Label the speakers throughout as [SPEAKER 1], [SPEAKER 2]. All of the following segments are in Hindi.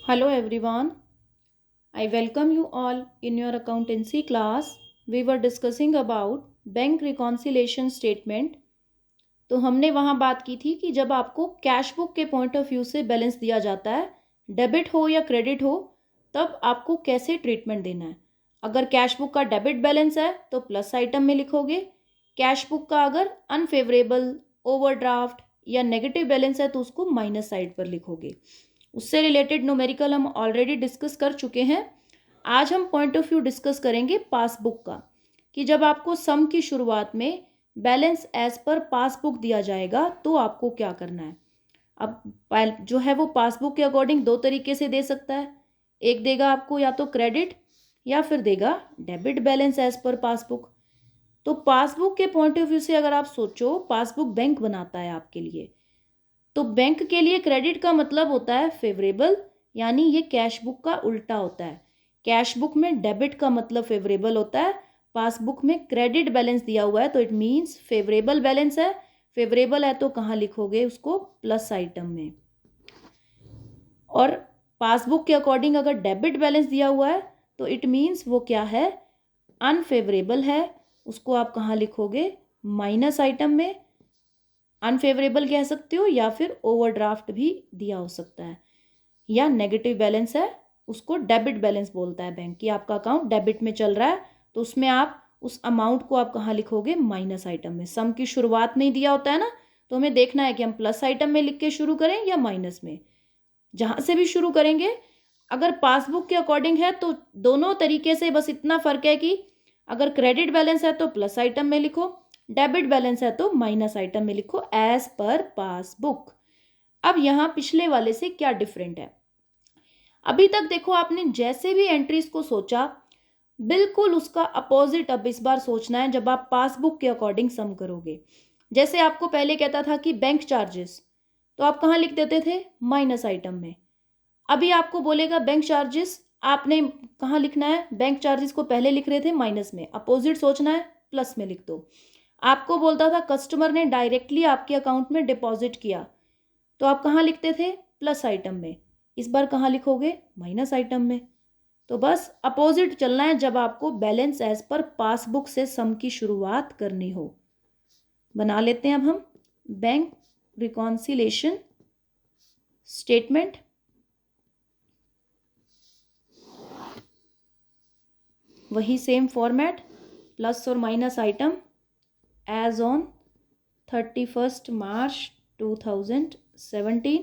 [SPEAKER 1] Hello everyone. I welcome you all in your accountancy class. We were discussing about bank reconciliation statement. तो हमने वहाँ बात की थी कि जब आपको कैश बुक के पॉइंट ऑफ व्यू से बैलेंस दिया जाता है, डेबिट हो या क्रेडिट हो, तब आपको कैसे ट्रीटमेंट देना है। अगर कैश बुक का डेबिट बैलेंस है तो प्लस आइटम में लिखोगे। कैश बुक का अगर अनफेवरेबल, ओवरड्राफ्ट या नेगेटिव बैलेंस है तो उसको माइनस साइड पर लिखोगे। उससे रिलेटेड न्यूमेरिकल हम ऑलरेडी डिस्कस कर चुके हैं। आज हम पॉइंट ऑफ व्यू डिस्कस करेंगे पासबुक का, कि जब आपको सम की शुरुआत में बैलेंस एज पर पासबुक दिया जाएगा तो आपको क्या करना है। अब जो है वो पासबुक के अकॉर्डिंग दो तरीके से दे सकता है। एक देगा आपको या तो क्रेडिट या फिर देगा debit balance as per passbook. तो पासबुक के पॉइंट ऑफ व्यू से अगर आप सोचो, पासबुक बैंक बनाता है आपके लिए, तो बैंक के लिए क्रेडिट का मतलब होता है फेवरेबल, यानी ये कैश बुक का उल्टा होता है। कैश बुक में डेबिट का मतलब फेवरेबल होता है, पासबुक में क्रेडिट बैलेंस दिया हुआ है तो इट मीन्स फेवरेबल बैलेंस है। फेवरेबल है तो कहाँ लिखोगे उसको, प्लस आइटम में। और पासबुक के अकॉर्डिंग अगर डेबिट बैलेंस दिया हुआ है तो इट मीन्स वो क्या है, अनफेवरेबल है। उसको आप कहाँ लिखोगे, माइनस आइटम में। अनफेवरेबल कह सकते हो या फिर ओवरड्राफ्ट भी दिया हो सकता है, या नेगेटिव बैलेंस है उसको डेबिट बैलेंस बोलता है बैंक, की आपका अकाउंट डेबिट में चल रहा है तो उसमें आप उस अमाउंट को आप कहाँ लिखोगे, माइनस आइटम में। सम की शुरुआत में ही दिया होता है ना, तो हमें देखना है कि हम प्लस आइटम में लिख के शुरू करें या माइनस में। जहाँ से भी शुरू करेंगे, अगर पासबुक के अकॉर्डिंग है तो दोनों तरीके से बस इतना फ़र्क है कि अगर क्रेडिट बैलेंस है तो प्लस आइटम में लिखो, डेबिट बैलेंस है तो माइनस आइटम में लिखो एज पर पासबुक। अब यहाँ पिछले वाले से क्या डिफरेंट है, अभी तक देखो आपने जैसे भी एंट्रीज को सोचा, बिल्कुल उसका अपोजिट अब इस बार सोचना है जब आप पासबुक के अकॉर्डिंग सम करोगे। जैसे आपको पहले कहता था कि बैंक चार्जेस, तो आप कहाँ लिख देते थे, माइनस आइटम में। अभी आपको बोलेगा बैंक चार्जेस, आपने कहाँ लिखना है, बैंक चार्जेस को पहले लिख रहे थे माइनस में, अपोजिट सोचना है, प्लस में लिख दो। आपको बोलता था कस्टमर ने डायरेक्टली आपके अकाउंट में डिपॉजिट किया, तो आप कहाँ लिखते थे, प्लस आइटम में। इस बार कहाँ लिखोगे, माइनस आइटम में। तो बस अपोजिट चलना है जब आपको बैलेंस एज पर पासबुक से सम की शुरुआत करनी हो। बना लेते हैं अब हम बैंक रिकॉन्सिलेशन स्टेटमेंट। वही सेम फॉर्मेट, प्लस और माइनस आइटम एज ऑन 31 मार्च 2017।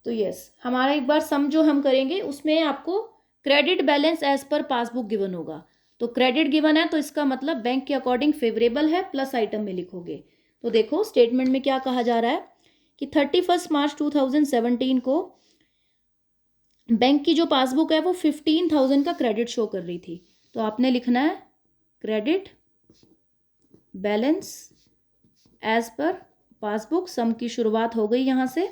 [SPEAKER 1] तो यस, हमारा एक बार सम जो हम करेंगे उसमें आपको credit balance as per passbook given होगा। तो क्रेडिट गिवन है तो इसका मतलब बैंक के अकॉर्डिंग फेवरेबल है, प्लस आइटम में लिखोगे। तो देखो स्टेटमेंट में क्या कहा जा रहा है कि 31 मार्च 2017 को बैंक की जो पासबुक है वो 15,000 का क्रेडिट शो कर रही थी। तो आपने लिखना है credit balance as per passbook. सम की शुरुआत हो गई यहाँ से,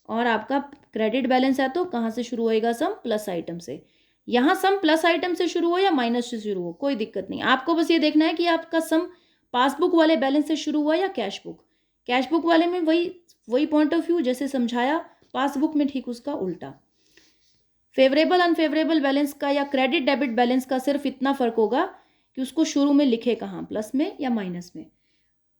[SPEAKER 1] और आपका क्रेडिट बैलेंस है तो कहाँ से शुरू होएगा सम, प्लस आइटम से। यहाँ सम प्लस आइटम से शुरू हो या माइनस से शुरू हो कोई दिक्कत नहीं, आपको बस ये देखना है कि आपका सम पासबुक वाले बैलेंस से शुरू हुआ या कैश बुक। कैश बुक वाले में वही वही पॉइंट ऑफ व्यू जैसे समझाया, पासबुक में ठीक उसका उल्टा। फेवरेबल अनफेवरेबल बैलेंस का या क्रेडिट डेबिट बैलेंस का सिर्फ इतना फर्क होगा कि उसको शुरू में लिखे कहाँ, प्लस में या माइनस में।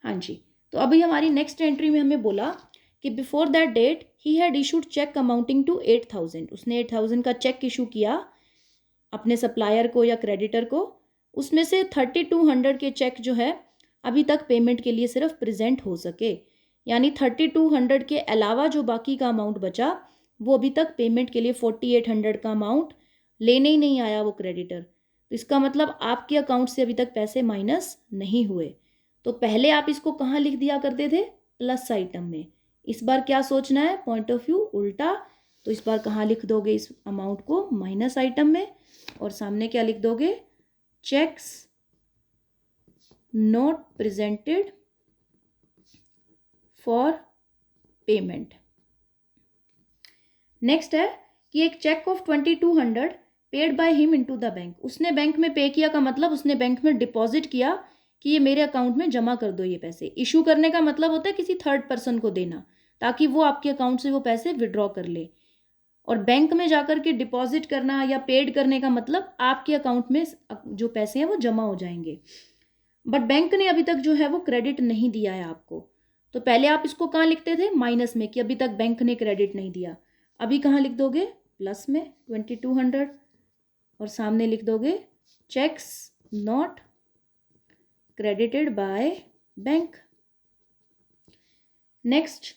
[SPEAKER 1] हाँ जी, तो अभी हमारी नेक्स्ट एंट्री में हमें बोला कि बिफोर दैट डेट ही had issued cheque amounting to 8,000। उसने 8,000 का चेक इशू किया अपने सप्लायर को या क्रेडिटर को। उसमें से 3,200 के चेक जो है अभी तक पेमेंट के लिए सिर्फ प्रेजेंट हो सके, यानी 3,200 के अलावा जो बाकी का अमाउंट बचा वो अभी तक पेमेंट के लिए 4,800 का अमाउंट लेने ही नहीं आया वो क्रेडिटर। तो इसका मतलब आपके अकाउंट से अभी तक पैसे माइनस नहीं हुए। तो पहले आप इसको कहाँ लिख दिया करते थे, प्लस आइटम में। इस बार क्या सोचना है, पॉइंट ऑफ व्यू उल्टा। तो इस बार कहाँ लिख दोगे इस अमाउंट को, माइनस आइटम में, और सामने क्या लिख दोगे, cheques not presented for payment. Next है कि एक cheque of 2200 paid by him into the bank, उसने बैंक में पे किया का मतलब उसने बैंक में डिपॉजिट किया कि ये मेरे अकाउंट में जमा कर दो ये पैसे। इशू करने का मतलब होता है किसी थर्ड पर्सन को देना, ताकि वो आपके अकाउंट से वो पैसे विड्रॉ कर ले। और बैंक में जाकर के डिपॉजिट करना या पेड करने का मतलब आपके अकाउंट में जो पैसे हैं वो जमा हो जाएंगे। बट बैंक ने अभी तक जो है वो क्रेडिट नहीं दिया है आपको, तो पहले आप इसको कहाँ लिखते थे, माइनस में, कि अभी तक बैंक ने क्रेडिट नहीं दिया। अभी कहाँ लिख दोगे, प्लस में 2200, और सामने लिख दोगे cheques not credited by bank. Next,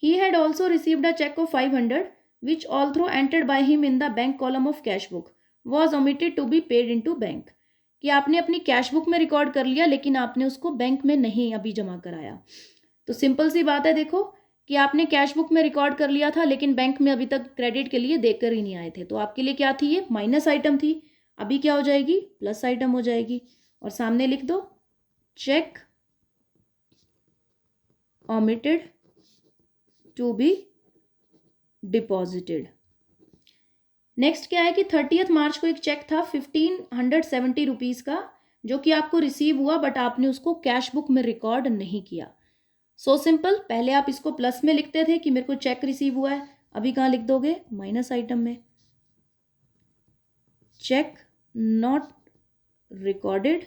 [SPEAKER 1] he had also received a check of 500 which although entered by him in the bank column of cash book was omitted to be paid into bank. कि आपने अपनी कैश बुक में रिकॉर्ड कर लिया लेकिन आपने उसको बैंक में नहीं अभी जमा कराया। तो सिंपल सी बात है, देखो कि आपने कैश बुक में रिकॉर्ड कर लिया था लेकिन बैंक में अभी तक क्रेडिट के लिए देकर ही नहीं आए थे, तो आपके लिए क्या थी, ये माइनस आइटम थी। अभी क्या हो जाएगी, प्लस आइटम हो जाएगी। और सामने लिख दो check omitted to be deposited. Next क्या है कि 30 मार्च को एक चेक था 1570 रुपीज़ का, जो कि आपको रिसीव हुआ बट आपने उसको कैश बुक में रिकॉर्ड नहीं किया। सो सिंपल, पहले आप इसको प्लस में लिखते थे कि मेरे को चेक रिसीव हुआ है, अभी कहाँ लिख दोगे, माइनस आइटम में, cheque not recorded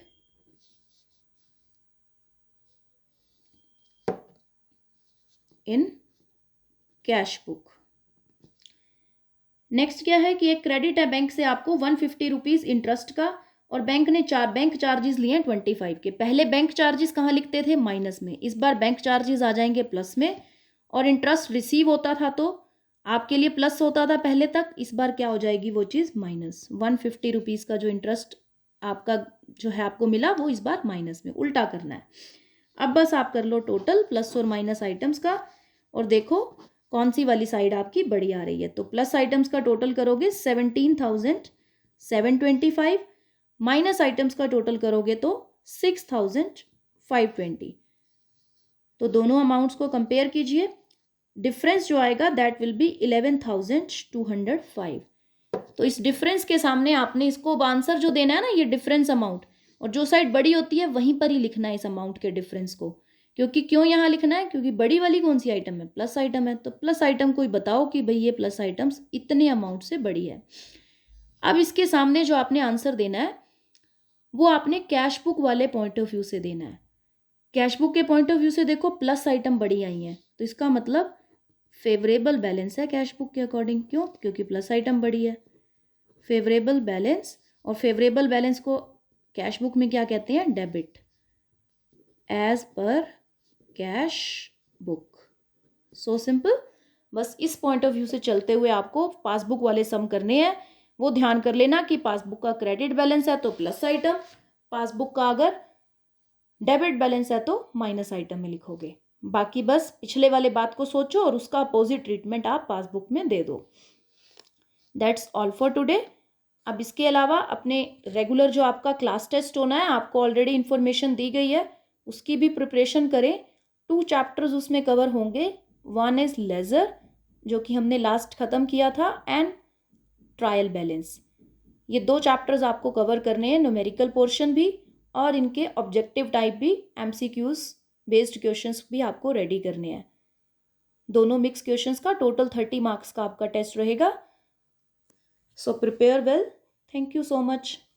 [SPEAKER 1] in cash book. Next क्या है कि एक क्रेडिट है बैंक से आपको 150 रुपीज़ इंटरेस्ट का, और बैंक ने बैंक चार्जेस लिए हैं 25 के। पहले बैंक चार्जेस कहाँ लिखते थे, माइनस में, इस बार बैंक चार्जेस आ जाएंगे प्लस में। और इंटरेस्ट रिसीव होता था तो आपके लिए प्लस होता था पहले तक, इस बार क्या हो जाएगी वो चीज़ माइनस। 150 रुपीज़ का जो इंटरेस्ट आपका जो है आपको मिला वो इस बार माइनस में, उल्टा करना है। अब बस आप कर लो टोटल प्लस और माइनस आइटम्स का, और देखो कौन सी वाली साइड आपकी बड़ी आ रही है। तो प्लस आइटम्स का टोटल करोगे 17,725, माइनस आइटम्स का टोटल करोगे तो 6,520। तो दोनों अमाउंट्स को कंपेयर कीजिए, डिफरेंस जो आएगा दैट विल बी 11,205। तो इस डिफरेंस के सामने आपने इसको आंसर जो देना है ना, ये डिफरेंस अमाउंट, और जो साइड बड़ी होती है वहीं पर ही लिखना है इस अमाउंट के डिफरेंस को। क्योंकि क्यों यहाँ लिखना है, क्योंकि बड़ी वाली कौन सी आइटम है, प्लस आइटम है। तो प्लस आइटम कोई बताओ कि भाई ये प्लस आइटम्स इतने अमाउंट से बड़ी है। अब इसके सामने जो आपने आंसर देना है वो आपने कैश बुक वाले पॉइंट ऑफ व्यू से देना है। कैश बुक के पॉइंट ऑफ व्यू से देखो प्लस आइटम बड़ी आई हैं, तो इसका मतलब फेवरेबल बैलेंस है कैश बुक के अकॉर्डिंग। क्यों, क्योंकि प्लस आइटम बड़ी है, फेवरेबल बैलेंस। और फेवरेबल बैलेंस को कैश बुक में क्या कहते हैं, debit, as per cash book. So simple, बस इस पॉइंट ऑफ व्यू से चलते हुए आपको पासबुक वाले सम करने हैं। वो ध्यान कर लेना कि पासबुक का क्रेडिट बैलेंस है तो प्लस आइटम, पासबुक का अगर डेबिट बैलेंस है तो माइनस आइटम में लिखोगे। बाकी बस पिछले वाले बात को सोचो और उसका अपोजिट ट्रीटमेंट आप पासबुक में दे दो। That's all for today. अब इसके अलावा अपने रेगुलर जो आपका क्लास टेस्ट होना है, आपको ऑलरेडी इन्फॉर्मेशन दी गई है, उसकी भी प्रिपरेशन करें। 2 चैप्टर्स उसमें कवर होंगे, वन इज़ लेज़र जो कि हमने लास्ट ख़त्म किया था, एंड ट्रायल बैलेंस। ये 2 चैप्टर्स आपको कवर करने हैं, न्यूमेरिकल पोर्शन भी और इनके ऑब्जेक्टिव टाइप भी, एमसीक्यूज बेस्ड क्वेश्चंस भी आपको रेडी करने हैं। दोनों मिक्स क्वेश्चंस का टोटल 30 मार्क्स का आपका टेस्ट रहेगा। So prepare well. Thank you so much.